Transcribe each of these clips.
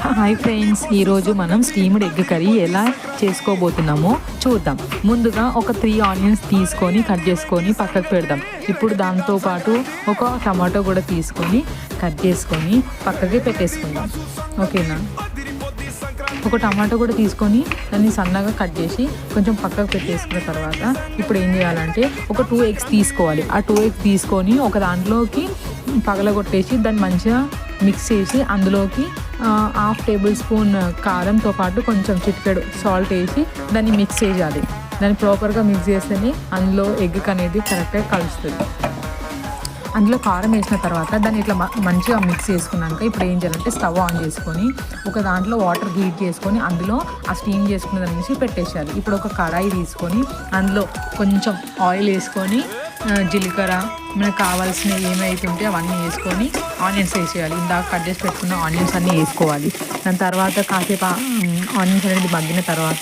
Hi friends, ఈరోజు మనం steamed egg curry ఎలా చేసుకోబోతున్నామో చూద్దాం. ముందుగా ఒక 3 ఆనియన్స్ తీసుకొని కట్ చేసుకొని పక్కకు పెడదాం. ఇప్పుడు దాంతోపాటు ఒక టమాటో కూడా తీసుకొని కట్ చేసుకొని పక్కకి పెట్టేసుకుందాం. ఓకేనా? ఒక టమాటో కూడా తీసుకొని దాన్ని సన్నగా కట్ చేసి కొంచెం పక్కకు పెట్టేసుకున్న తర్వాత ఇప్పుడు ఏం చేయాలంటే ఒక 2 ఎగ్స్ తీసుకోవాలి. ఆ 2 ఎగ్స్ తీసుకొని ఒక దాంట్లోకి పగలగొట్టేసి దాన్ని మంచిగా మిక్స్ చేసి అందులోకి 1/2 టేబుల్ స్పూన్ కారంతో పాటు కొంచెం చిటికెడు సాల్ట్ వేసి దాన్ని మిక్స్ చేయాలి. దాన్ని ప్రాపర్గా మిక్స్ చేస్తేనే అందులో ఎగ్ అనేది కరెక్ట్గా కలుస్తుంది. అందులో కారం వేసిన తర్వాత దాన్ని ఇట్లా మంచిగా మిక్స్ చేసుకున్నాక ఇప్పుడు ఏం చేయాలంటే స్టవ్ ఆన్ చేసుకొని ఒక దాంట్లో వాటర్ హీట్ చేసుకొని అందులో ఆ స్టీమ్ చేసుకున్న దాని నుంచి పెట్టేసేయాలి. ఇప్పుడు ఒక కడాయి తీసుకొని అందులో కొంచెం ఆయిల్ వేసుకొని జీలకర్ర మనకు కావాల్సినవి ఏమైతే ఉంటే అవన్నీ వేసుకొని ఆనియన్స్ వేసేయాలి. ఇందాక కట్ చేసి పెట్టుకున్న ఆనియన్స్ అన్నీ వేసుకోవాలి. దాని తర్వాత కాసేపు ఆనియన్స్ అనేది మగ్గిన తర్వాత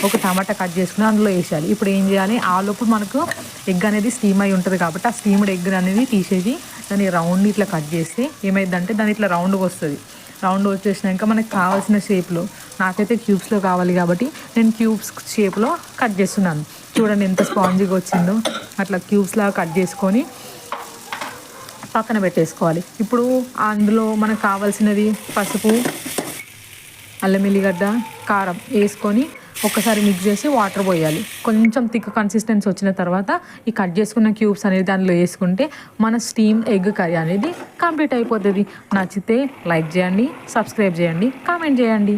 ఒక టమాటా కట్ చేసుకుని అందులో వేసేయాలి. ఇప్పుడు ఏం చేయాలి, ఆ లోపు మనకు ఎగ్ అనేది స్టీమ్ అయి ఉంటుంది కాబట్టి ఆ స్టీమ్డ్ ఎగ్ అనేది తీసేసి దాన్ని రౌండ్ ఇట్లా కట్ చేస్తే ఏమైందంటే దాన్ని ఇట్లా రౌండ్గా వస్తుంది. రౌండ్ వచ్చేసినాక మనకు కావాల్సిన షేప్లో, నాకైతే క్యూబ్స్లో కావాలి కాబట్టి నేను క్యూబ్స్ షేప్లో కట్ చేస్తున్నాను. చూడండి ఎంత స్పాంజీగా వచ్చిందో. అట్లా క్యూబ్స్లా కట్ చేసుకొని పక్కన పెట్టేసుకోవాలి. ఇప్పుడు అందులో మనకు కావాల్సినది పసుపు, అల్లం ఎల్లిగడ్డ, కారం వేసుకొని ఒక్కసారి మిక్స్ చేసి వాటర్ పోయాలి. కొంచెం థిక్ కన్సిస్టెన్సీ వచ్చిన తర్వాత ఈ కట్ చేసుకున్న క్యూబ్స్ అనేది దానిలో వేసుకుంటే మన స్టీమ్ ఎగ్ కర్రీ అనేది కంప్లీట్ అయిపోతుంది. నచ్చితే లైక్ చేయండి, సబ్స్క్రైబ్ చేయండి, కామెంట్ చేయండి.